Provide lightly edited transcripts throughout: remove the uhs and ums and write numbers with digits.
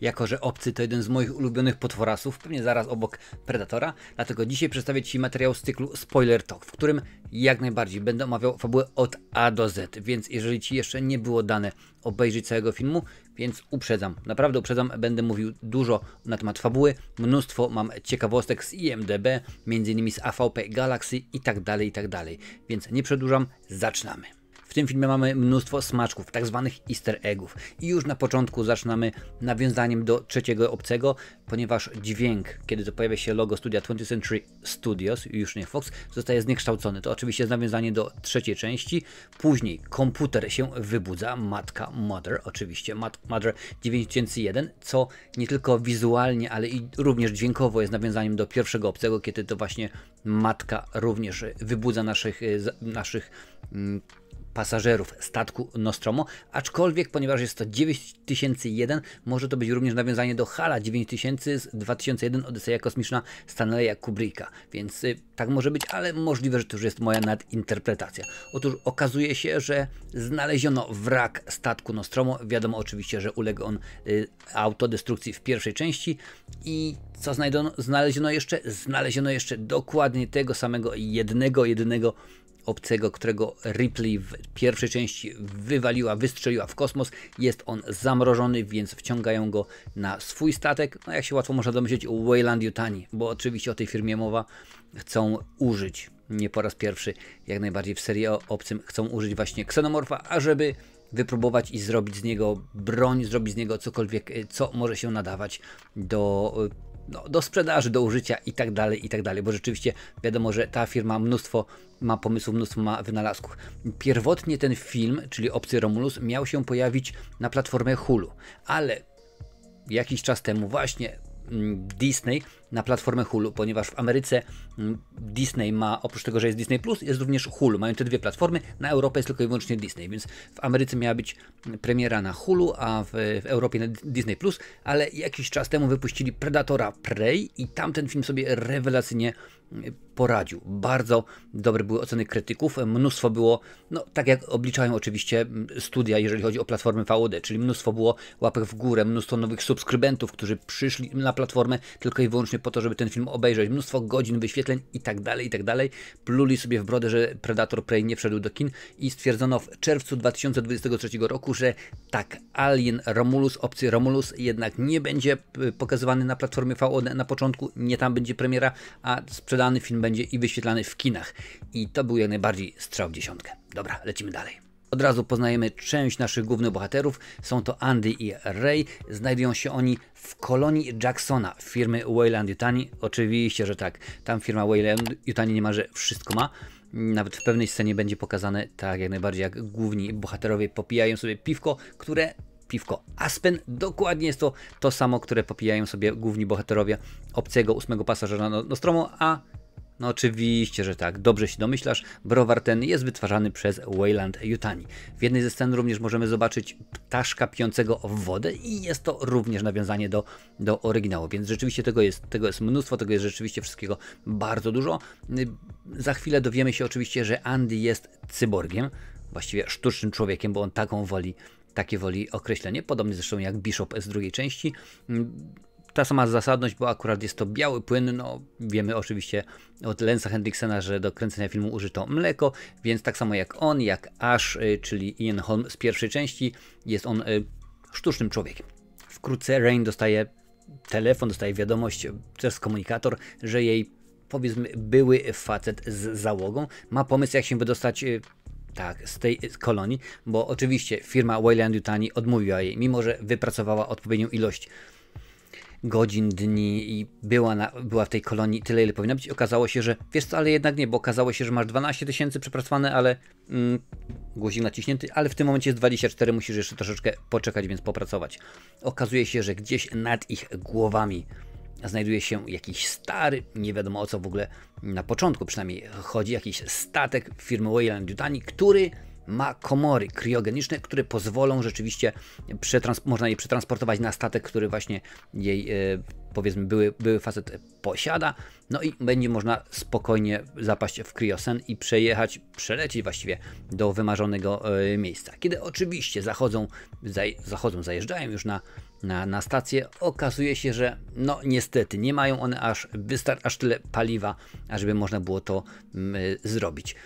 jako że Obcy to jeden z moich ulubionych potworasów, pewnie zaraz obok Predatora, dlatego dzisiaj przedstawię Ci materiał z cyklu Spoiler Talk, w którym jak najbardziej będę omawiał fabułę od A do Z, więc jeżeli Ci jeszcze nie było dane obejrzeć całego filmu, więc uprzedzam, naprawdę uprzedzam, będę mówił dużo na temat fabuły, mnóstwo mam ciekawostek z IMDb, m.in. z AVP Galaxy i tak dalej, więc nie przedłużam, zaczynamy. W tym filmie mamy mnóstwo smaczków, tak zwanych easter eggów i już na początku zaczynamy nawiązaniem do trzeciego Obcego, ponieważ dźwięk, kiedy to pojawia się logo studia 20th Century Studios, już nie Fox, zostaje zniekształcony. To oczywiście jest nawiązanie do trzeciej części. Później komputer się wybudza, matka Mother, oczywiście Mother 9001, co nie tylko wizualnie, ale i również dźwiękowo jest nawiązaniem do pierwszego Obcego, kiedy to właśnie matka również wybudza naszych pasażerów statku Nostromo, aczkolwiek ponieważ jest to 9001, może to być również nawiązanie do HAL 9000 z 2001 Odyseja Kosmiczna Stanleya Kubricka, więc tak może być, ale możliwe, że to już jest moja nadinterpretacja. Otóż okazuje się, że znaleziono wrak statku Nostromo, wiadomo oczywiście, że uległ on autodestrukcji w pierwszej części i co znaleziono jeszcze dokładnie tego samego jedynego Obcego, którego Ripley w pierwszej części wystrzeliła w kosmos. Jest on zamrożony, więc wciągają go na swój statek. No jak się łatwo można domyśleć, Weyland-Yutani, bo oczywiście o tej firmie mowa, chcą użyć, nie po raz pierwszy, jak najbardziej w serii o Obcym, chcą użyć właśnie ksenomorfa, ażeby wypróbować i zrobić z niego broń, zrobić z niego cokolwiek, co może się nadawać do sprzedaży, do użycia i tak dalej, bo rzeczywiście wiadomo, że ta firma mnóstwo ma pomysłów, mnóstwo ma wynalazków. Pierwotnie ten film, czyli Obcy Romulus, miał się pojawić na platformie Hulu, ale jakiś czas temu właśnie Disney na platformę Hulu, ponieważ w Ameryce Disney ma, oprócz tego, że jest Disney Plus, jest również Hulu. Mają te dwie platformy, na Europę jest tylko i wyłącznie Disney, więc w Ameryce miała być premiera na Hulu, a w Europie na Disney Plus, ale jakiś czas temu wypuścili Predatora Prey i tamten film sobie rewelacyjnie poradził. Bardzo dobre były oceny krytyków, mnóstwo było, no tak jak obliczają oczywiście studia, jeżeli chodzi o platformę VOD, czyli mnóstwo było łapek w górę, mnóstwo nowych subskrybentów, którzy przyszli na platformę tylko i wyłącznie po to, żeby ten film obejrzeć, mnóstwo godzin wyświetleń i tak dalej, pluli sobie w brodę, że Predator Prey nie wszedł do kin i stwierdzono w czerwcu 2023 roku, że tak, Alien Romulus, Obcy Romulus jednak nie będzie pokazywany na platformie VOD na początku, nie tam będzie premiera, a sprzedany film będzie i wyświetlany w kinach. I to był jak najbardziej strzał w dziesiątkę. Dobra, lecimy dalej. Od razu poznajemy część naszych głównych bohaterów. Są to Andy i Ray. Znajdują się oni w kolonii Jacksona, firmy Weyland-Yutani. Oczywiście, że tak. Tam firma Weyland-Yutani niemalże wszystko ma. Nawet w pewnej scenie będzie pokazane tak jak najbardziej, jak główni bohaterowie popijają sobie piwko Aspen. Dokładnie jest to samo, które popijają sobie główni bohaterowie Obcego, 8 pasażera Nostromo, a no oczywiście, że tak, dobrze się domyślasz, browar ten jest wytwarzany przez Weyland-Yutani. W jednej ze scen również możemy zobaczyć ptaszka pijącego w wodę i jest to również nawiązanie do oryginału, więc rzeczywiście tego jest mnóstwo, tego jest rzeczywiście wszystkiego bardzo dużo. Za chwilę dowiemy się oczywiście, że Andy jest cyborgiem, właściwie sztucznym człowiekiem, bo on takie woli określenie, podobnie zresztą jak Bishop z drugiej części. Ta sama zasadność, bo akurat jest to biały płyn, no wiemy oczywiście od Lensa Hendricksena, że do kręcenia filmu użyto mleko, więc tak samo jak on, jak Ash, czyli Ian Holm z pierwszej części, jest on sztucznym człowiekiem. Wkrótce Rain dostaje telefon, dostaje wiadomość przez komunikator, że jej, powiedzmy, były facet z załogą ma pomysł, jak się wydostać z tej kolonii, bo oczywiście firma Weyland-Yutani odmówiła jej, mimo że wypracowała odpowiednią ilość godzin, dni i była w tej kolonii tyle, ile powinna być. Okazało się, że wiesz co, ale jednak nie, bo okazało się, że masz 12 000 przepracowane, ale guzik naciśnięty, ale w tym momencie jest 24, musisz jeszcze troszeczkę poczekać, więc popracować. Okazuje się, że gdzieś nad ich głowami znajduje się jakiś stary, nie wiadomo o co w ogóle na początku przynajmniej chodzi, jakiś statek firmy Weyland-Yutani, który ma komory kriogeniczne, które pozwolą rzeczywiście, można je przetransportować na statek, który właśnie jej, powiedzmy, były facet posiada, no i będzie można spokojnie zapaść w kriosen i przelecieć właściwie do wymarzonego miejsca. Kiedy oczywiście zajeżdżają już na stację. Okazuje się, że no niestety nie mają one aż tyle paliwa, ażeby można było to zrobić.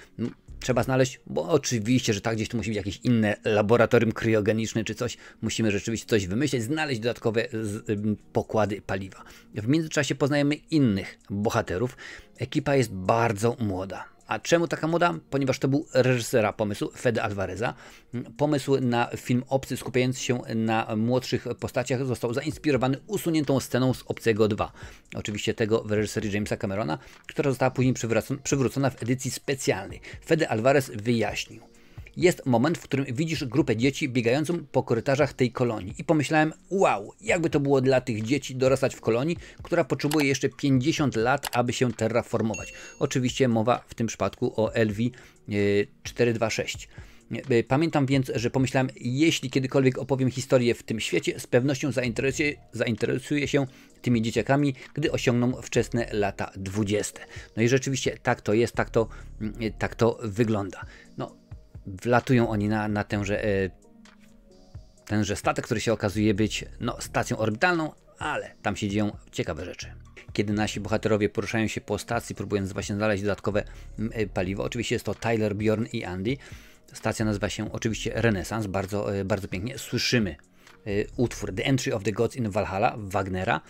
Trzeba znaleźć, bo oczywiście, że tak, gdzieś tu musi być jakieś inne laboratorium kryogeniczne czy coś. Musimy rzeczywiście coś wymyślić, znaleźć dodatkowe pokłady paliwa. W międzyczasie poznajemy innych bohaterów. Ekipa jest bardzo młoda. A czemu taka moda? Ponieważ to był reżysera pomysłu, Fede Alvareza. Pomysł na film Obcy skupiający się na młodszych postaciach został zainspirowany usuniętą sceną z Obcego 2. Oczywiście tego w reżyserii Jamesa Camerona, która została później przywrócona w edycji specjalnej. Fede Alvarez wyjaśnił. Jest moment, w którym widzisz grupę dzieci biegającą po korytarzach tej kolonii i pomyślałem, wow, jakby to było dla tych dzieci dorastać w kolonii, która potrzebuje jeszcze 50 lat, aby się terraformować. Oczywiście mowa w tym przypadku o LV-426. Pamiętam więc, że pomyślałem, jeśli kiedykolwiek opowiem historię w tym świecie, z pewnością zainteresuję się tymi dzieciakami, gdy osiągną wczesne lata 20. No i rzeczywiście tak to jest, tak to wygląda. No, wlatują oni na tenże statek, który się okazuje być stacją orbitalną, ale tam się dzieją ciekawe rzeczy. Kiedy nasi bohaterowie poruszają się po stacji, próbując właśnie znaleźć dodatkowe paliwo, oczywiście jest to Tyler, Bjorn i Andy. Stacja nazywa się oczywiście Renesans, bardzo, bardzo pięknie. Słyszymy utwór The Entry of the Gods in Valhalla Wagnera.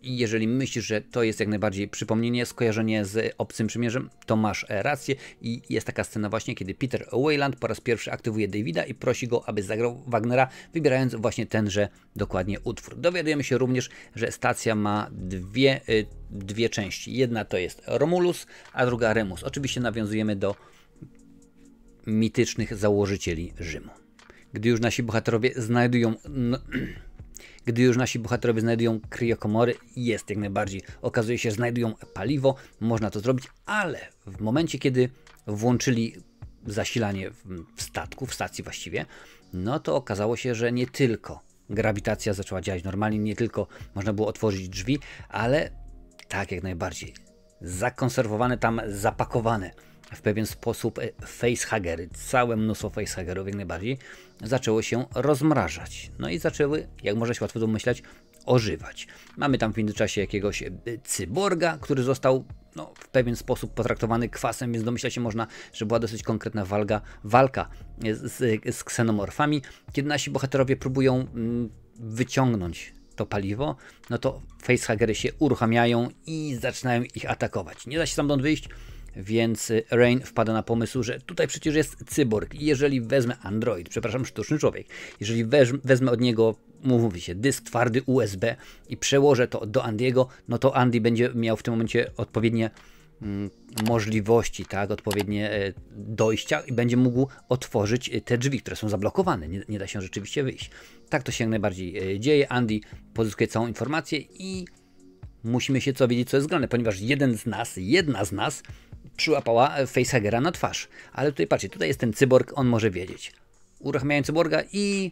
I jeżeli myślisz, że to jest jak najbardziej przypomnienie, skojarzenie z Obcym Przymierzem, to masz rację. I jest taka scena właśnie, kiedy Peter Weyland po raz pierwszy aktywuje Davida i prosi go, aby zagrał Wagnera, wybierając właśnie tenże dokładnie utwór. Dowiadujemy się również, że stacja ma dwie części. Jedna to jest Romulus, a druga Remus. Oczywiście nawiązujemy do mitycznych założycieli Rzymu. Gdy już nasi bohaterowie znajdują kryokomory, jest jak najbardziej. Okazuje się, że znajdują paliwo, można to zrobić, ale w momencie, kiedy włączyli zasilanie w statku, w stacji właściwie, no to okazało się, że nie tylko grawitacja zaczęła działać normalnie, nie tylko można było otworzyć drzwi, ale tak jak najbardziej zakonserwowane tam, zapakowane w pewien sposób facehagery, całe mnóstwo facehagerów jak najbardziej, zaczęło się rozmrażać. No i zaczęły, jak można się łatwo domyślać, ożywać. Mamy tam w międzyczasie jakiegoś cyborga, który został w pewien sposób potraktowany kwasem, więc domyślać się można, że była dosyć konkretna walka z ksenomorfami. Kiedy nasi bohaterowie próbują wyciągnąć to paliwo, no to facehagery się uruchamiają i zaczynają ich atakować. Nie da się stamtąd wyjść, więc Rain wpada na pomysł, że tutaj przecież jest cyborg i jeżeli wezmę sztuczny człowiek, jeżeli wezmę od niego, mówi się, dysk twardy USB i przełożę to do Andiego, no to Andy będzie miał w tym momencie odpowiednie możliwości, tak, odpowiednie dojścia i będzie mógł otworzyć te drzwi, które są zablokowane. Nie da się rzeczywiście wyjść. Tak to się jak najbardziej dzieje. Andy pozyskuje całą informację i musimy się wiedzieć, co jest grane, ponieważ jedna z nas przyłapała facehagera na twarz. Ale tutaj patrzcie, tutaj jest ten cyborg, on może wiedzieć. Uruchamiają cyborga i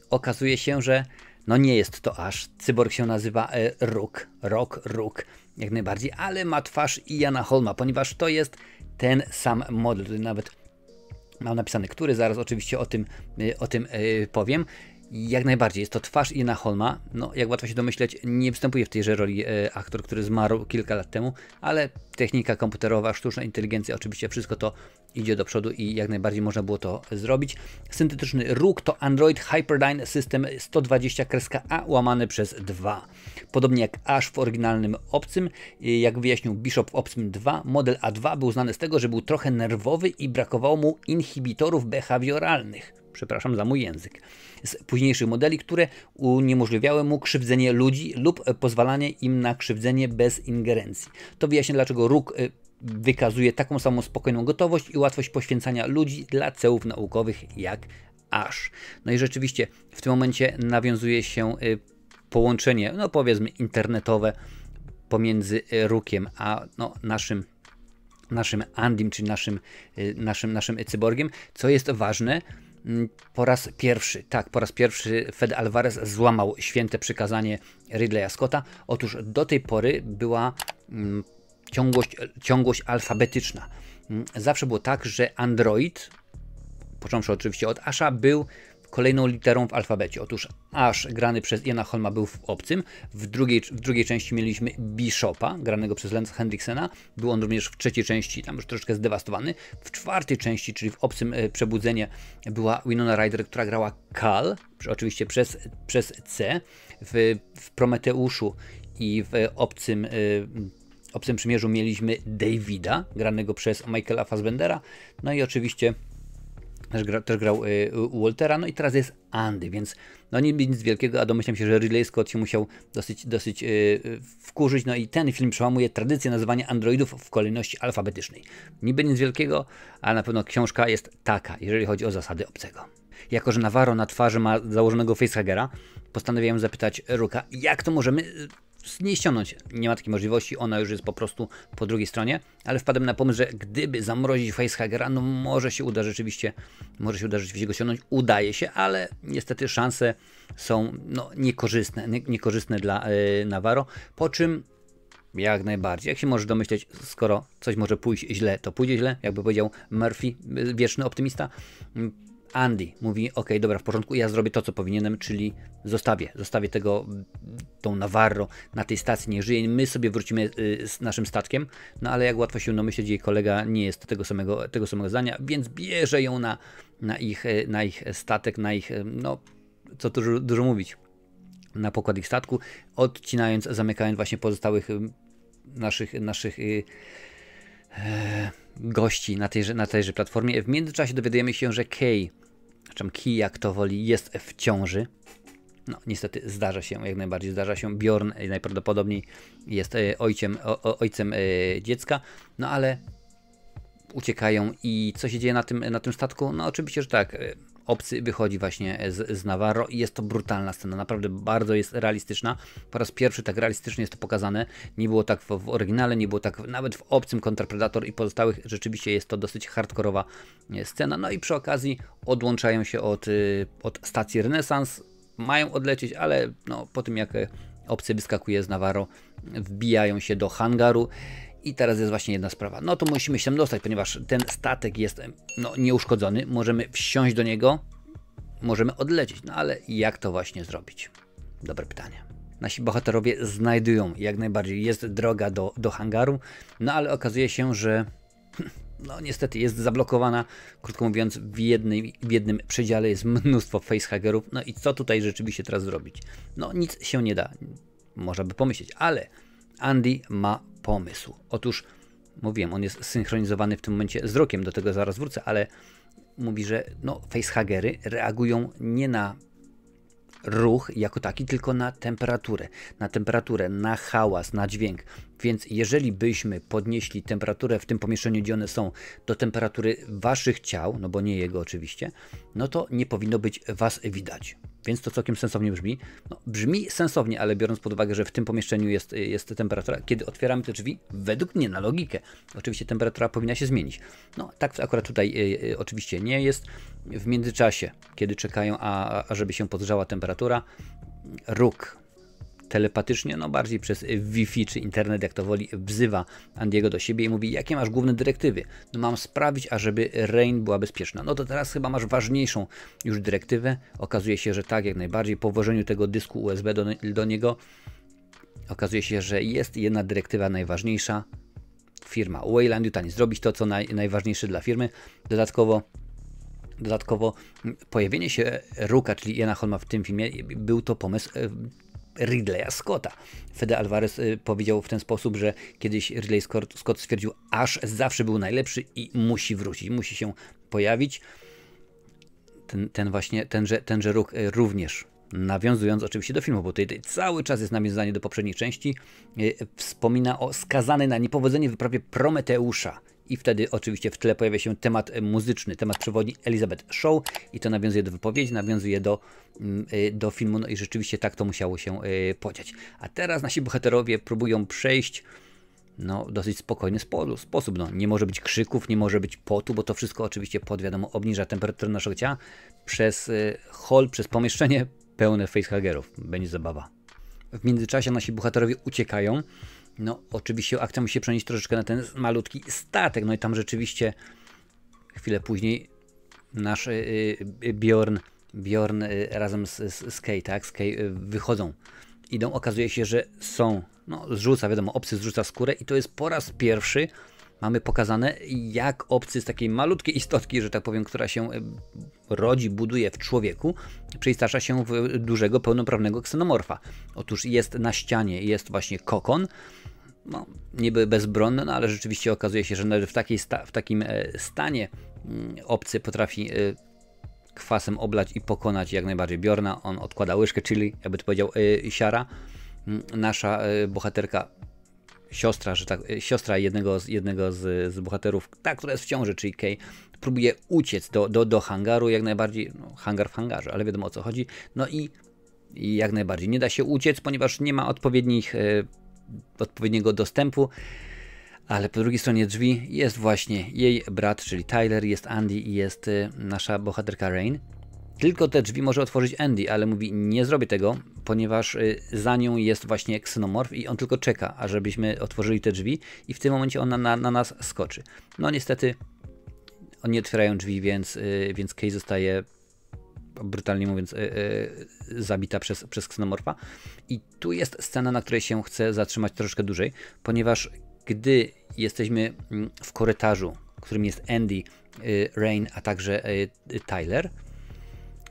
okazuje się, że nie jest to aż. Cyborg się nazywa Rook, jak najbardziej, ale ma twarz Iana Holma, ponieważ to jest ten sam model. Tutaj nawet mam napisane, który, zaraz oczywiście o tym powiem. Jak najbardziej, jest to twarz Iana Holma. Jak łatwo się domyśleć, nie występuje w tejże roli aktor, który zmarł kilka lat temu, ale technika komputerowa, sztuczna inteligencja, oczywiście wszystko to idzie do przodu i jak najbardziej można było to zrobić. Syntetyczny Rook to Android Hyperdyne System 120-A łamane przez 2. Podobnie jak Ash w oryginalnym Obcym, jak wyjaśnił Bishop w Obcym 2, model A2 był znany z tego, że był trochę nerwowy i brakowało mu inhibitorów behawioralnych. Przepraszam za mój język. Z późniejszych modeli, które uniemożliwiały mu krzywdzenie ludzi lub pozwalanie im na krzywdzenie bez ingerencji. To wyjaśnia, dlaczego Rook wykazuje taką samą spokojną gotowość i łatwość poświęcania ludzi dla celów naukowych jak Ash. No i rzeczywiście w tym momencie nawiązuje się połączenie, powiedzmy internetowe pomiędzy Rookiem a naszym Andym, czyli naszym cyborgiem, co jest ważne. Po raz pierwszy Fede Alvarez złamał święte przykazanie Ridleya Scotta. Otóż do tej pory była ciągłość alfabetyczna. Zawsze było tak, że Android, począwszy oczywiście od Asha, był kolejną literą w alfabecie. Otóż Ash grany przez Iana Holma był w obcym, w drugiej części mieliśmy Bishopa, granego przez Lance Henriksena, był on również w trzeciej części, tam już troszeczkę zdewastowany. W czwartej części, czyli w obcym Przebudzenie, była Winona Ryder, która grała Kal, oczywiście przez C, w Prometeuszu i w Obcym Przymierzu mieliśmy Davida, granego przez Michaela Fassbendera, no i oczywiście też grał Waltera, no i teraz jest Andy, więc no nic wielkiego, a domyślam się, że Ridley Scott się musiał dosyć wkurzyć, no i ten film przełamuje tradycję nazywania androidów w kolejności alfabetycznej. Niby nic wielkiego, a na pewno książka jest taka, jeżeli chodzi o zasady Obcego. Jako że Navarro na twarzy ma założonego facehagera, postanowiłem zapytać Rooka, jak to możemy z niej ściągnąć. Nie ma takiej możliwości, ona już jest po prostu po drugiej stronie, ale wpadłem na pomysł, że gdyby zamrozić facehagera, no może się uda rzeczywiście go ściągnąć. Udaje się, ale niestety szanse są no, niekorzystne dla Navarro, po czym jak najbardziej, jak się możesz domyśleć, skoro coś może pójść źle, to pójdzie źle, jakby powiedział Murphy, wieczny optymista. Andy mówi, ok, dobra, w porządku, ja zrobię to, co powinienem, czyli zostawię tą Navarro na tej stacji, niech żyje, my sobie wrócimy z naszym statkiem, no ale jak łatwo się domyśleć, jej kolega nie jest tego samego zdania, więc bierze ją na ich statek, no, co dużo mówić, na pokład ich statku, zamykając właśnie pozostałych naszych gości na tejże platformie. W międzyczasie dowiadujemy się, że Key, jak to woli, jest w ciąży. No niestety jak najbardziej zdarza się. Bjorn najprawdopodobniej jest ojcem dziecka, no ale uciekają i co się dzieje na tym statku? No oczywiście, że tak. Obcy wychodzi właśnie z Navarro i jest to brutalna scena, naprawdę bardzo jest realistyczna. Po raz pierwszy tak realistycznie jest to pokazane. Nie było tak w oryginale, nie było tak nawet w Obcym kontra Predator i pozostałych. Rzeczywiście jest to dosyć hardkorowa scena. No i przy okazji odłączają się od stacji Renesans. Mają odlecieć, ale no, po tym jak Obcy wyskakuje z Navarro, wbijają się do hangaru. I teraz jest właśnie jedna sprawa. No to musimy się tam dostać, ponieważ ten statek jest no, nieuszkodzony. Możemy wsiąść do niego, możemy odlecieć. No ale jak to właśnie zrobić? Dobre pytanie. Nasi bohaterowie znajdują jak najbardziej. Jest droga do hangaru, no ale okazuje się, że no niestety jest zablokowana. Krótko mówiąc, w jednym przedziale jest mnóstwo facehagerów. No i co tutaj rzeczywiście teraz zrobić? No nic się nie da. Można by pomyśleć, ale Andy ma pomysł. Otóż, mówiłem, on jest synchronizowany w tym momencie z Rockiem, do tego zaraz wrócę, ale mówi, że no, facehagery reagują nie na ruch jako taki, tylko na temperaturę, na hałas, na dźwięk. Więc jeżeli byśmy podnieśli temperaturę w tym pomieszczeniu, gdzie one są, do temperatury waszych ciał, no bo nie jego oczywiście, no to nie powinno być was widać. Więc to całkiem sensownie brzmi. No, brzmi sensownie, ale biorąc pod uwagę, że w tym pomieszczeniu jest temperatura, kiedy otwieramy te drzwi, według mnie na logikę, oczywiście temperatura powinna się zmienić. No tak akurat tutaj oczywiście nie jest. W międzyczasie, kiedy czekają, ażeby się podgrzała temperatura, Rook telepatycznie, no bardziej przez Wi-Fi czy internet, jak to woli, wzywa Andiego do siebie i mówi, jakie masz główne dyrektywy? No mam sprawić, ażeby Rain była bezpieczna. No to teraz chyba masz ważniejszą już dyrektywę. Okazuje się, że tak, jak najbardziej. Po włożeniu tego dysku USB do niego okazuje się, że jest jedna dyrektywa najważniejsza. Firma Weyland Yutani. Zrobić to, co najważniejsze dla firmy. Dodatkowo pojawienie się Rooka, czyli Iana Holma w tym filmie, był to pomysł Ridleya Scotta. Fede Alvarez powiedział w ten sposób, że kiedyś Ridley Scott stwierdził, aż zawsze był najlepszy i musi wrócić, musi się pojawić. Tenże Rook również, nawiązując oczywiście do filmu, bo tutaj cały czas jest nawiązanie do poprzednich części, wspomina o skazanej na niepowodzenie wyprawie Prometeusza. I wtedy oczywiście w tle pojawia się temat muzyczny, temat przewodni Elizabeth Shaw i to nawiązuje do wypowiedzi, nawiązuje do filmu, no i rzeczywiście tak to musiało się podziać. A teraz nasi bohaterowie próbują przejść no, w dosyć spokojny sposób. No, nie może być krzyków, nie może być potu, bo to wszystko oczywiście wiadomo, obniża temperaturę naszego ciała. Przez hol, przez pomieszczenie pełne facehagerów. Będzie zabawa. W międzyczasie nasi bohaterowie uciekają. No, oczywiście akcja musi się przenieść troszeczkę na ten malutki statek. No i tam rzeczywiście chwilę później nasz Bjorn Bjorn razem z Kay, tak? Z Kay wychodzą. Idą, okazuje się, że są, no zrzuca, wiadomo, obcy zrzuca skórę i to jest po raz pierwszy mamy pokazane, jak obcy z takiej malutkiej istotki, że tak powiem, która się rodzi, buduje w człowieku, przeistacza się w dużego, pełnoprawnego ksenomorfa. Otóż jest na ścianie, jest właśnie kokon, no, niby bezbronny, no ale rzeczywiście okazuje się, że nawet w takim stanie obcy potrafi kwasem oblać i pokonać jak najbardziej Bjorna. On odkłada łyżkę, czyli jakby to powiedział siara. Nasza bohaterka, siostra, że tak, siostra jednego z bohaterów, ta, która jest w ciąży, czyli Kay, próbuje uciec do hangaru, jak najbardziej, no, hangar w hangarze, ale wiadomo o co chodzi. No i jak najbardziej nie da się uciec, ponieważ nie ma odpowiedniego dostępu. Ale po drugiej stronie drzwi jest właśnie jej brat, czyli Tyler, jest Andy i jest nasza bohaterka Rain. Tylko te drzwi może otworzyć Andy, ale mówi, nie zrobię tego, ponieważ za nią jest właśnie ksenomorf i on tylko czeka, ażebyśmy otworzyli te drzwi i w tym momencie ona na nas skoczy. No niestety oni otwierają drzwi, więc Kay zostaje, brutalnie mówiąc, zabita przez ksenomorfa. I tu jest scena, na której się chcę zatrzymać troszkę dłużej, ponieważ gdy jesteśmy w korytarzu, którym jest Andy, Rain, a także Tyler,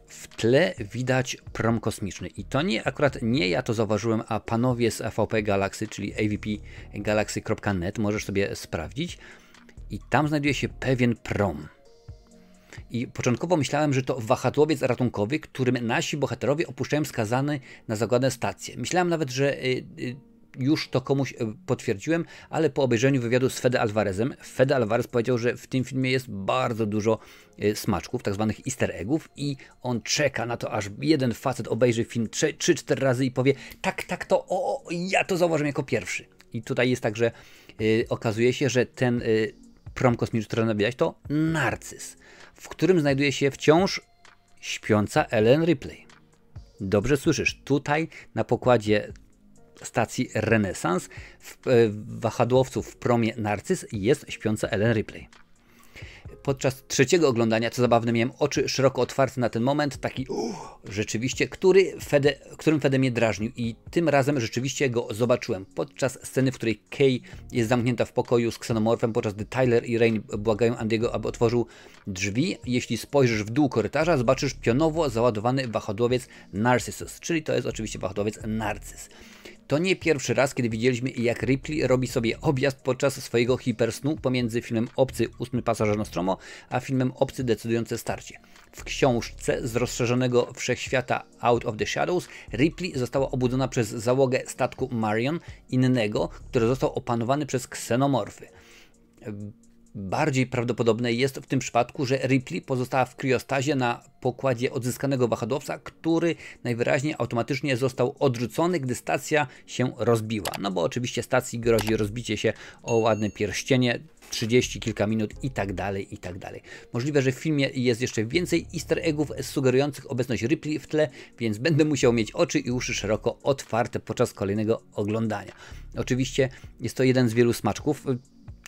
w tle widać prom kosmiczny. I to akurat nie ja to zauważyłem, a panowie z AVP Galaxy, czyli avpgalaxy.net, możesz sobie sprawdzić. I tam znajduje się pewien prom. I początkowo myślałem, że to wahadłowiec ratunkowy, którym nasi bohaterowie opuszczają skazany na zagładę stację. Myślałem nawet, że już to komuś potwierdziłem, ale po obejrzeniu wywiadu z Fede Alvarezem, Fede Alvarez powiedział, że w tym filmie jest bardzo dużo smaczków, tak zwanych easter eggów i on czeka na to, aż jeden facet obejrzy film 3-4 razy i powie, tak, ja to zauważyłem jako pierwszy. I tutaj jest tak, że okazuje się, że ten prom kosmiczny, który widać, to Narcyz, w którym znajduje się wciąż śpiąca Ellen Ripley. Dobrze słyszysz, tutaj na pokładzie stacji Renesans w wahadłowcu w promie Narcyz jest śpiąca Ellen Ripley. Podczas trzeciego oglądania, co zabawne, miałem oczy szeroko otwarte na ten moment, taki rzeczywiście, którym Fede mnie drażnił i tym razem rzeczywiście go zobaczyłem. Podczas sceny, w której Kay jest zamknięta w pokoju z ksenomorfem, podczas gdy Tyler i Rain błagają Andy'ego, aby otworzył drzwi. Jeśli spojrzysz w dół korytarza, zobaczysz pionowo załadowany wahadłowiec Narcissus, czyli to jest oczywiście wahadłowiec Narcyz. To nie pierwszy raz, kiedy widzieliśmy, jak Ripley robi sobie objazd podczas swojego hipersnu pomiędzy filmem Obcy, 8 pasażer Nostromo, a filmem Obcy, decydujące starcie. W książce z rozszerzonego wszechświata Out of the Shadows Ripley została obudzona przez załogę statku Marion, innego, który został opanowany przez ksenomorfy. Bardziej prawdopodobne jest w tym przypadku, że Ripley pozostała w kriostazie na pokładzie odzyskanego wahadłowca, który najwyraźniej automatycznie został odrzucony, gdy stacja się rozbiła. No bo oczywiście stacji grozi rozbicie się o ładne pierścienie, 30 kilka minut i tak dalej, i tak dalej. Możliwe, że w filmie jest jeszcze więcej easter eggów sugerujących obecność Ripley w tle, więc będę musiał mieć oczy i uszy szeroko otwarte podczas kolejnego oglądania. Oczywiście jest to jeden z wielu smaczków.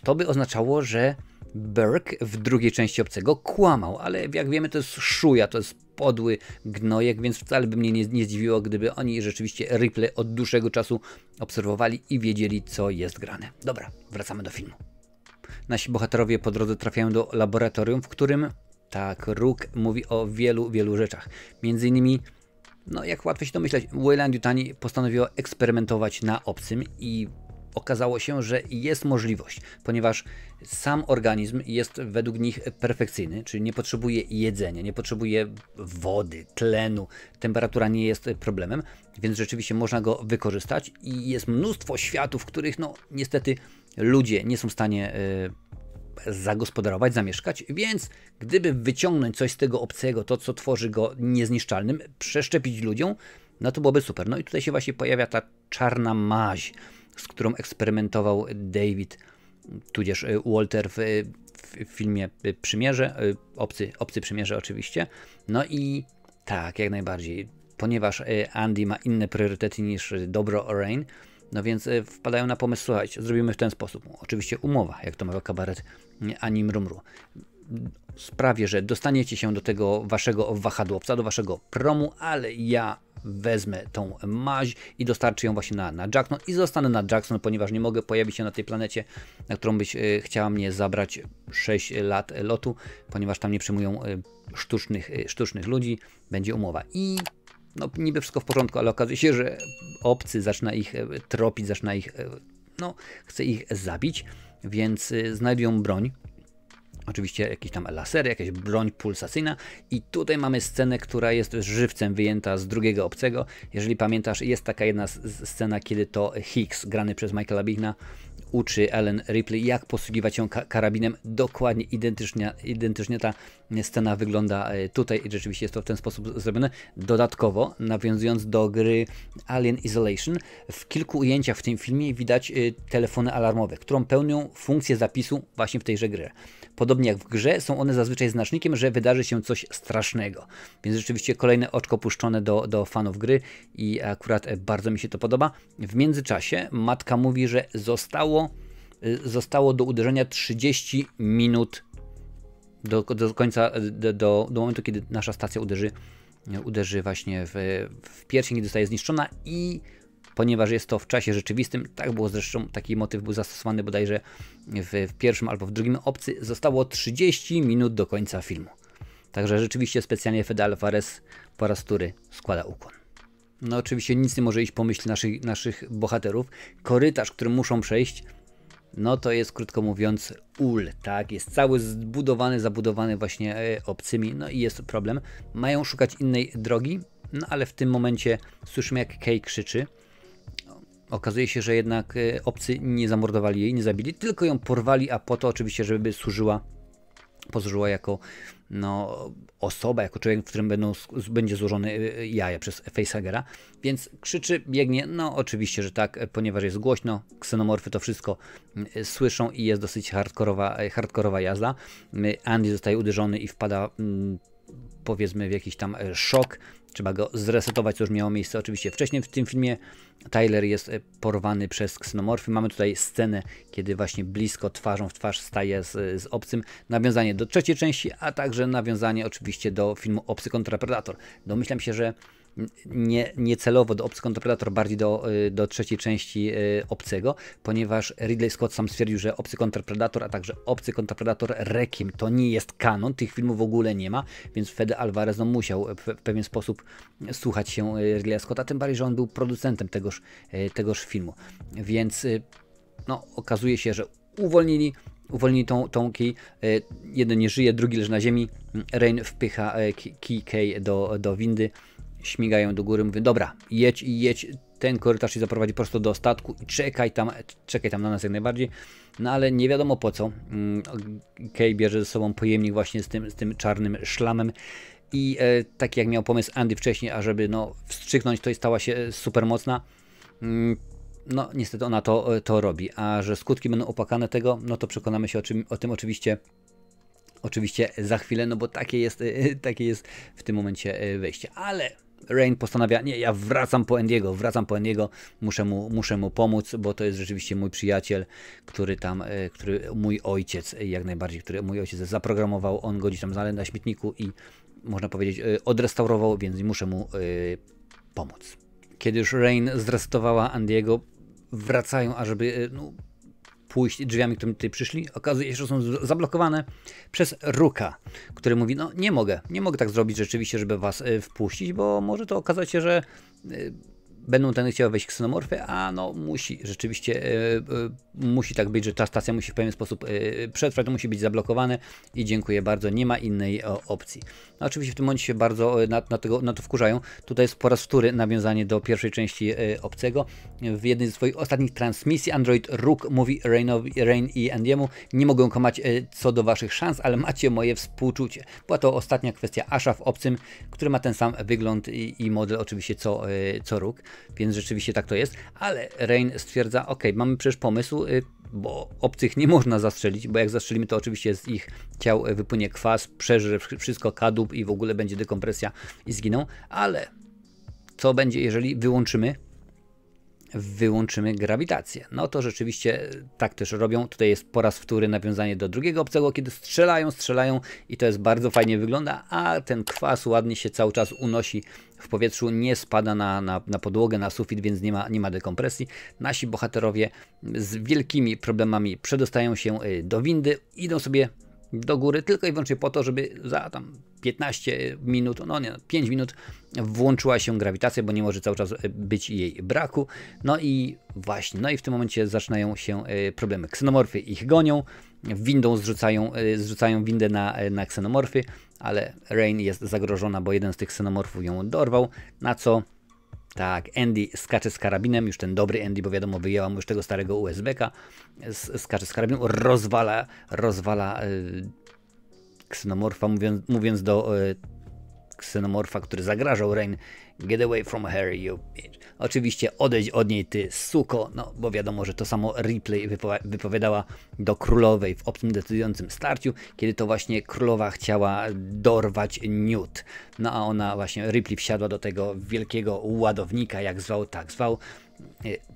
To by oznaczało, że Burke w drugiej części Obcego kłamał, ale jak wiemy, to jest szuja, to jest podły gnojek, więc wcale by mnie nie zdziwiło, gdyby oni rzeczywiście Ripley od dłuższego czasu obserwowali i wiedzieli, co jest grane. Dobra, wracamy do filmu. Nasi bohaterowie po drodze trafiają do laboratorium, w którym, tak, Rook mówi o wielu rzeczach. Między innymi, no jak łatwo się domyśleć, Weyland-Yutani postanowiło eksperymentować na obcym i okazało się, że jest możliwość, ponieważ sam organizm jest według nich perfekcyjny, czyli nie potrzebuje jedzenia, nie potrzebuje wody, tlenu, temperatura nie jest problemem, więc rzeczywiście można go wykorzystać i jest mnóstwo światów, w których no niestety ludzie nie są w stanie zagospodarować, zamieszkać, więc gdyby wyciągnąć coś z tego obcego, to co tworzy go niezniszczalnym, przeszczepić ludziom, no to byłoby super. No i tutaj się właśnie pojawia ta czarna maź, z którą eksperymentował David, tudzież Walter w filmie Przymierze, Obcy Przymierze oczywiście. No i tak, jak najbardziej, ponieważ Andy ma inne priorytety niż dobro Rain, no więc wpadają na pomysł, słuchajcie, zrobimy w ten sposób. Oczywiście umowa, jak to mawiał kabaret Ani Mrumru. sprawię, że dostaniecie się do tego waszego wahadłowca, do waszego promu, ale ja wezmę tą maź i dostarczę ją właśnie na Jackson i zostanę na Jackson, ponieważ nie mogę pojawić się na tej planecie, na którą byś chciała mnie zabrać 6 lat lotu, ponieważ tam nie przyjmują sztucznych ludzi, będzie umowa. I no niby wszystko w porządku, ale okazuje się, że obcy zaczyna ich tropić, no chce ich zabić, więc znajdują broń. Oczywiście jakieś tam lasery, jakaś broń pulsacyjna i tutaj mamy scenę, która jest żywcem wyjęta z drugiego obcego. Jeżeli pamiętasz, jest taka jedna scena, kiedy to Hicks, grany przez Michaela Biehna, uczy Ellen Ripley, jak posługiwać się karabinem. Dokładnie identycznie ta scena wygląda tutaj i rzeczywiście jest to w ten sposób zrobione. Dodatkowo, nawiązując do gry Alien Isolation, w kilku ujęciach w tym filmie widać telefony alarmowe, którą pełnią funkcję zapisu właśnie w tejże grze. Podobnie jak w grze, są one zazwyczaj znacznikiem, że wydarzy się coś strasznego. Więc rzeczywiście kolejne oczko puszczone do fanów gry i akurat bardzo mi się to podoba. W międzyczasie matka mówi, że zostało do uderzenia 30 minut do końca, do momentu, kiedy nasza stacja uderzy właśnie w pierścień, kiedy zostaje zniszczona i ponieważ jest to w czasie rzeczywistym, tak było zresztą, taki motyw był zastosowany bodajże w pierwszym albo w drugim Obcy, zostało 30 minut do końca filmu. Także rzeczywiście specjalnie Fede Alvarez po raz wtóry składa ukłon. No oczywiście nic nie może iść po myśli naszych bohaterów. Korytarz, który muszą przejść, no to jest krótko mówiąc ul, tak? Jest cały zabudowany właśnie obcymi, no i jest problem. Mają szukać innej drogi, no ale w tym momencie słyszymy jak Kay krzyczy. Okazuje się, że jednak obcy nie zamordowali jej, nie zabili, tylko ją porwali, a po to oczywiście, żeby posłużyła jako osoba, jako człowiek, w którym będzie złożony jaja przez facehugera, więc krzyczy, biegnie, no oczywiście, że tak, ponieważ jest głośno, ksenomorfy to wszystko słyszą i jest dosyć hardkorowa jazda. Andy zostaje uderzony i wpada powiedzmy w jakiś tam szok, trzeba go zresetować, co już miało miejsce oczywiście wcześniej w tym filmie. Tyler jest porwany przez ksenomorfy. Mamy tutaj scenę, kiedy właśnie blisko twarzą w twarz staje z obcym. Nawiązanie do trzeciej części, a także nawiązanie oczywiście do filmu Obcy kontra Predator. Domyślam się, że nie celowo do Obcy kontra Predator, bardziej do trzeciej części Obcego, ponieważ Ridley Scott sam stwierdził, że Obcy kontra Predator, a także Obcy kontra Predator Requiem to nie jest kanon, tych filmów w ogóle nie ma, więc Fede Alvarez musiał w pewien sposób słuchać się Ridleya Scotta, tym bardziej, że on był producentem tegoż filmu. Więc okazuje się, że uwolnili tą Key, jeden nie żyje, drugi leży na ziemi, Rain wpycha Key do windy, śmigają do góry, mówią, dobra, jedź, ten korytarz się zaprowadzi prosto do statku i czekaj tam na nas jak najbardziej, no ale nie wiadomo po co. Kay bierze ze sobą pojemnik właśnie z tym czarnym szlamem i taki jak miał pomysł Andy wcześniej, ażeby wstrzyknąć, to i stała się super mocna. No niestety ona to robi, a że skutki będą opłakane tego, no to przekonamy się o tym oczywiście za chwilę, no bo takie jest w tym momencie wejście, ale Rain postanawia, nie, ja wracam po Andiego, muszę mu pomóc, bo to jest rzeczywiście mój przyjaciel, który mój ojciec zaprogramował, on go gdzieś tam znalazł na śmietniku i można powiedzieć odrestaurował, więc muszę mu pomóc. Kiedy już Rain zresetowała Andiego, wracają, ażeby pójść drzwiami, którymi tutaj przyszli. Okazuje się, że są zablokowane przez Rooka, który mówi, no nie mogę tak zrobić rzeczywiście, żeby was wpuścić, bo może to okazać się, że będą chciały wejść ksenomorfy, a musi rzeczywiście, musi tak być, że ta stacja musi w pewien sposób przetrwać, to musi być zablokowane i dziękuję bardzo, nie ma innej opcji. No, oczywiście w tym momencie się bardzo na to wkurzają. Tutaj jest po raz wtóry nawiązanie do pierwszej części Obcego. W jednej ze swoich ostatnich transmisji Android Rook mówi Rain i Andiemu, nie mogę kłamać co do waszych szans, ale macie moje współczucie. Była to ostatnia kwestia Asha w Obcym, który ma ten sam wygląd i model oczywiście co Rook. Więc rzeczywiście tak to jest, ale Rain stwierdza, ok, mamy przecież pomysł, bo obcych nie można zastrzelić, bo jak zastrzelimy, to oczywiście z ich ciał wypłynie kwas, przeżre wszystko kadłub i w ogóle będzie dekompresja i zginą, ale co będzie, jeżeli wyłączymy wyłączymy grawitację. No to rzeczywiście tak też robią. Tutaj jest po raz wtóry nawiązanie do drugiego obcego, kiedy strzelają i to jest bardzo fajnie wygląda, a ten kwas ładnie się cały czas unosi w powietrzu, nie spada na podłogę, na sufit, więc nie ma dekompresji. Nasi bohaterowie z wielkimi problemami przedostają się do windy, idą sobie do góry tylko i wyłącznie po to, żeby za tam 15 minut, 5 minut włączyła się grawitacja, bo nie może cały czas być jej braku. No i właśnie, no i w tym momencie zaczynają się problemy. Ksenomorfy ich gonią, windą zrzucają windę na ksenomorfy, ale Rain jest zagrożona, bo jeden z tych ksenomorfów ją dorwał, na co tak, Andy skacze z karabinem, już ten dobry Andy, bo wiadomo, wyjęła mu już tego starego USB-ka, skacze z karabinem, rozwala ksenomorfa, mówiąc do ksenomorfa, który zagrażał Rain: "Get away from her, you bitch". Oczywiście odejdź od niej, ty suko, no bo wiadomo, że to samo Ripley wypowiadała do królowej w obcym decydującym starciu, kiedy to właśnie królowa chciała dorwać Newt. No a ona właśnie, Ripley wsiadła do tego wielkiego ładownika, jak zwał, tak zwał,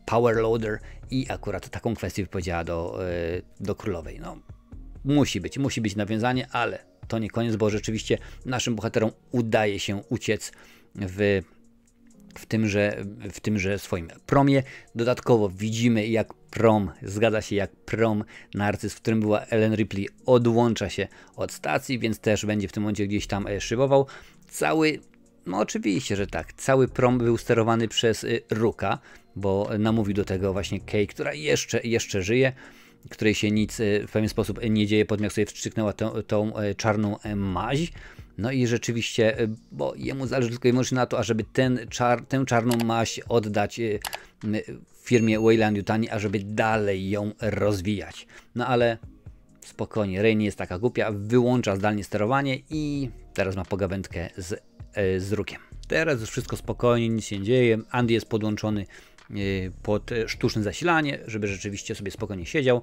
power loader, i akurat taką kwestię wypowiedziała do królowej. No, musi być nawiązanie, ale to nie koniec, bo rzeczywiście naszym bohaterom udaje się uciec w tymże swoim promie. Dodatkowo widzimy, jak prom Narcyz, w którym była Ellen Ripley, odłącza się od stacji, więc też będzie w tym momencie gdzieś tam szybował. No oczywiście, że tak, cały prom był sterowany przez Rooka, bo namówił do tego właśnie Kay, która jeszcze żyje, której się nic w pewien sposób nie dzieje, podmiot sobie wstrzyknęła tą czarną maź. No i rzeczywiście, bo jemu zależy tylko i wyłącznie na to, ażeby tę czarną maź oddać firmie Weyland-Yutani, ażeby dalej ją rozwijać. No ale spokojnie, Rey nie jest taka głupia, wyłącza zdalnie sterowanie i teraz ma pogawędkę z Rookiem. Teraz już wszystko spokojnie, nic się nie dzieje. Andy jest podłączony pod sztuczne zasilanie, żeby rzeczywiście sobie spokojnie siedział.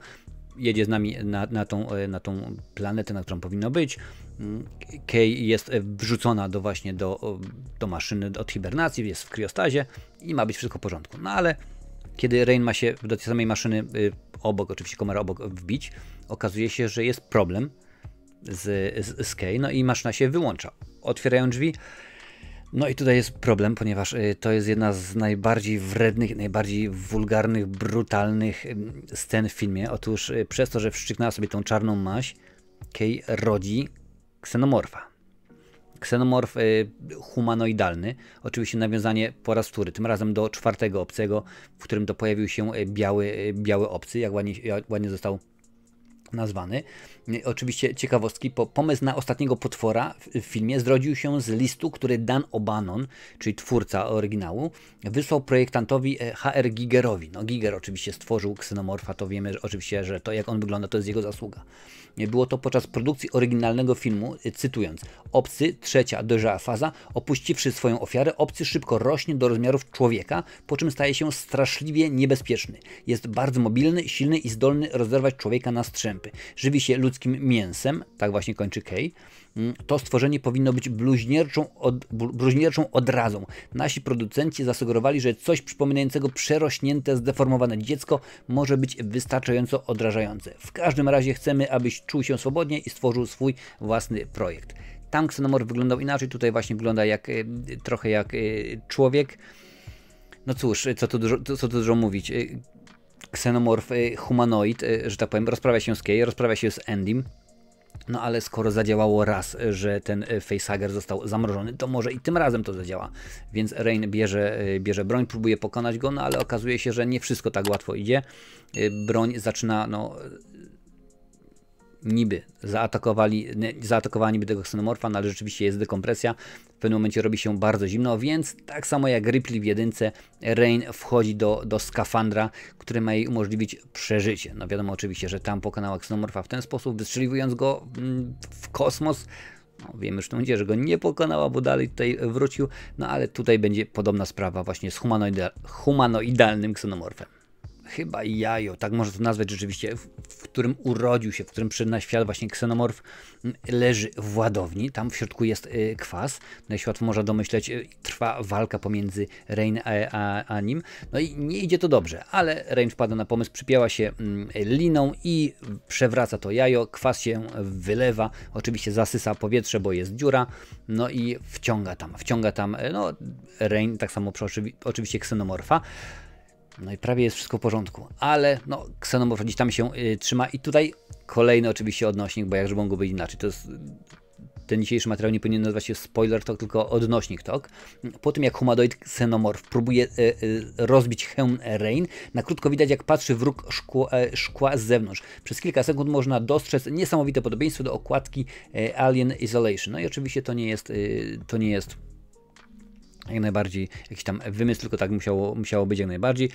Jedzie z nami na tą planetę, na którą powinno być. Kay jest wrzucona do maszyny od hibernacji, jest w kriostazie i ma być wszystko w porządku. No ale kiedy Rain ma się do tej samej maszyny oczywiście komara obok wbić, okazuje się, że jest problem z Kay, no i maszyna się wyłącza. Otwierają drzwi. No i tutaj jest problem, ponieważ to jest jedna z najbardziej wrednych, najbardziej wulgarnych, brutalnych scen w filmie. Otóż przez to, że wszczyknęła sobie tą czarną maź, Kay rodzi ksenomorfa. Ksenomorf humanoidalny, oczywiście nawiązanie po raz wtóry, tym razem do czwartego obcego, w którym to pojawił się biały obcy, jak ładnie został nazwany. Oczywiście ciekawostki, pomysł na ostatniego potwora w filmie zrodził się z listu, który Dan O'Bannon, czyli twórca oryginału, wysłał projektantowi H.R. Gigerowi. No Giger oczywiście stworzył ksenomorfa, to wiemy oczywiście, że to jak on wygląda, to jest jego zasługa. Było to podczas produkcji oryginalnego filmu, cytując: "Obcy, trzecia dojrzała faza, opuściwszy swoją ofiarę, obcy szybko rośnie do rozmiarów człowieka, po czym staje się straszliwie niebezpieczny. Jest bardzo mobilny, silny i zdolny rozerwać człowieka na strzępy. Żywi się ludzkim mięsem", tak właśnie kończy Kay. "To stworzenie powinno być bluźnierczą odrazą. Nasi producenci zasugerowali, że coś przypominającego przerośnięte, zdeformowane dziecko może być wystarczająco odrażające. W każdym razie chcemy, abyś czuł się swobodnie i stworzył swój własny projekt". Tam ksenomorf wyglądał inaczej, tutaj właśnie wygląda trochę jak człowiek. No cóż, co tu dużo mówić. Ksenomorf humanoid, że tak powiem, rozprawia się z Kay, rozprawia się z Andym. No ale skoro zadziałało raz, że ten facehugger został zamrożony, to może i tym razem to zadziała. Więc Rain bierze broń, próbuje pokonać go, no ale okazuje się, że nie wszystko tak łatwo idzie. Broń zaczyna, niby zaatakowała niby tego ksenomorfa, no ale rzeczywiście jest dekompresja. W pewnym momencie robi się bardzo zimno, więc tak samo jak Ripley w jedynce, Rain wchodzi do skafandra, który ma jej umożliwić przeżycie. No wiadomo oczywiście, że tam pokonała ksenomorfa w ten sposób, wystrzeliwując go w kosmos. No, wiemy już w tym momencie, że go nie pokonała, bo dalej tutaj wrócił, no ale tutaj będzie podobna sprawa właśnie z humanoidalnym ksenomorfem. chyba jajo, tak można to nazwać rzeczywiście, w którym urodził się, w którym przyszedł na świat właśnie ksenomorf, leży w ładowni, tam w środku jest kwas, no i się łatwo można domyśleć, trwa walka pomiędzy Rain a nim, no i nie idzie to dobrze, ale Rain wpada na pomysł, przypięła się liną i przewraca to jajo, kwas się wylewa, oczywiście zasysa powietrze, bo jest dziura, no i wciąga tam, no Rain, tak samo oczywiście ksenomorfa. No i prawie jest wszystko w porządku, ale no ksenomorf gdzieś tam się trzyma i tutaj kolejny oczywiście odnośnik, bo jakże mogło być inaczej, to jest... Ten dzisiejszy materiał nie powinien nazywać się spoiler talk, tylko odnośnik talk. Po tym jak humanoid ksenomorf próbuje rozbić hełm Rain, na krótko widać jak patrzy w róg szkła z zewnątrz. Przez kilka sekund można dostrzec niesamowite podobieństwo do okładki Alien Isolation. No i oczywiście to nie jest jak najbardziej jakiś tam wymysł, tylko tak musiało być jak najbardziej.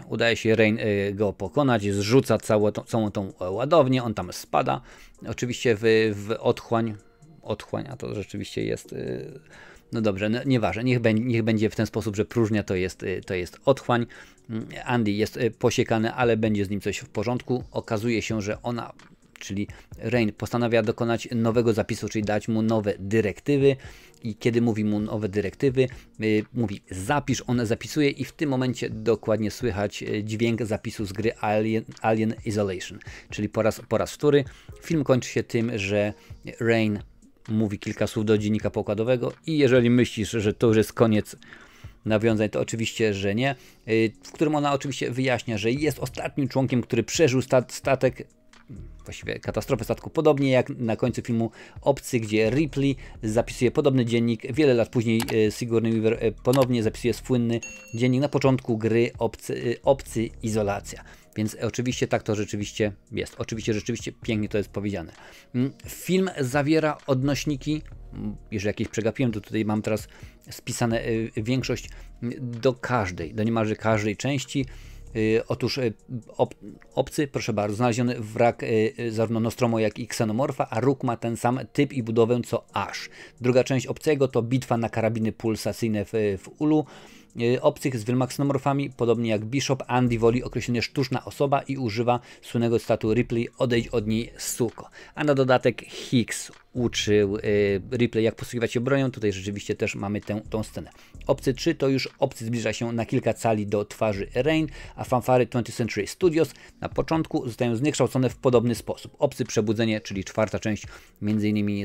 Udaje się Rain go pokonać, zrzuca całą tą ładownię, on tam spada. Oczywiście w otchłań, a to rzeczywiście jest... No dobrze, no nieważne, niech będzie w ten sposób, że próżnia to jest otchłań. Andy jest posiekany, ale będzie z nim coś w porządku. Okazuje się, że ona, czyli Rain, postanawia dokonać nowego zapisu, czyli dać mu nowe dyrektywy i kiedy mówi mu nowe dyrektywy, mówi zapisz, on zapisuje i w tym momencie dokładnie słychać dźwięk zapisu z gry Alien Isolation, czyli po raz wtóry. Film kończy się tym, że Rain mówi kilka słów do dziennika pokładowego i jeżeli myślisz, że to już jest koniec nawiązań, to oczywiście, że nie, w którym ona oczywiście wyjaśnia, że jest ostatnim członkiem, który przeżył statek, właściwie katastrofę statku, podobnie jak na końcu filmu Obcy, gdzie Ripley zapisuje podobny dziennik. Wiele lat później Sigourney Weaver ponownie zapisuje słynny dziennik na początku gry Obcy Izolacja. Więc oczywiście tak to rzeczywiście jest. Oczywiście rzeczywiście pięknie to jest powiedziane. Film zawiera odnośniki, jeżeli jakieś przegapiłem, to tutaj mam teraz spisane większość do niemalże każdej części. Otóż Obcy, proszę bardzo, znaleziony wrak zarówno Nostromo, jak i Ksenomorfa, a róg ma ten sam typ i budowę co Ash. Druga część Obcego to bitwa na karabiny pulsacyjne w Ulu. Obcych z wieloma ksenomorfami, podobnie jak Bishop, Andy woli określenie sztuczna osoba i używa słynnego cytatu Ripley, odejdź od niej, suko. A na dodatek Hicks uczył Ripley, jak posługiwać się bronią. Tutaj rzeczywiście też mamy tą scenę. Obcy 3 to już Obcy zbliża się na kilka cali do twarzy Rain, a fanfary 20th Century Studios na początku zostają zniekształcone w podobny sposób. Obcy Przebudzenie, czyli czwarta część, między innymi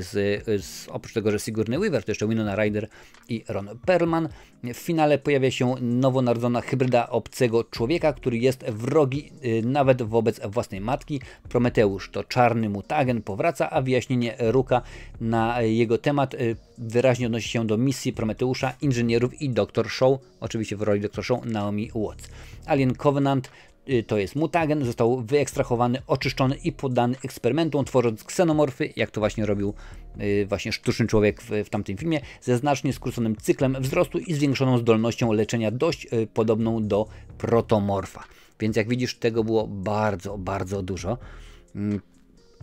oprócz tego, że Sigourney Weaver, to jeszcze Winona Ryder i Ron Perlman. W finale pojawia się nowonarodzona hybryda obcego człowieka, który jest wrogi nawet wobec własnej matki. Prometeusz to czarny mutagen powraca, a wyjaśnienie Ruka na jego temat wyraźnie odnosi się do misji Prometeusza, inżynierów i Dr. Shaw, oczywiście w roli Dr. Shaw Naomi Watts. Alien Covenant to jest mutagen, został wyekstrahowany, oczyszczony i poddany eksperymentom, tworząc ksenomorfy, jak to właśnie robił właśnie sztuczny człowiek w tamtym filmie, ze znacznie skróconym cyklem wzrostu i zwiększoną zdolnością leczenia, dość podobną do protomorfa. Więc jak widzisz, tego było bardzo, bardzo dużo.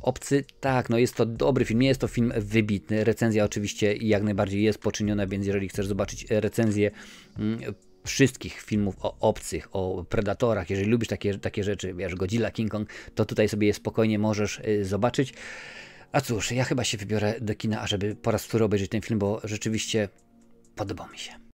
Obcy, tak, no jest to dobry film, nie jest to film wybitny. Recenzja oczywiście jak najbardziej jest poczyniona, więc jeżeli chcesz zobaczyć recenzję wszystkich filmów o obcych, o predatorach, jeżeli lubisz takie rzeczy, wiesz, Godzilla, King Kong, to tutaj sobie je spokojnie możesz zobaczyć. A cóż, ja chyba się wybiorę do kina, ażeby po raz wtóry obejrzeć ten film, bo rzeczywiście podobał mi się.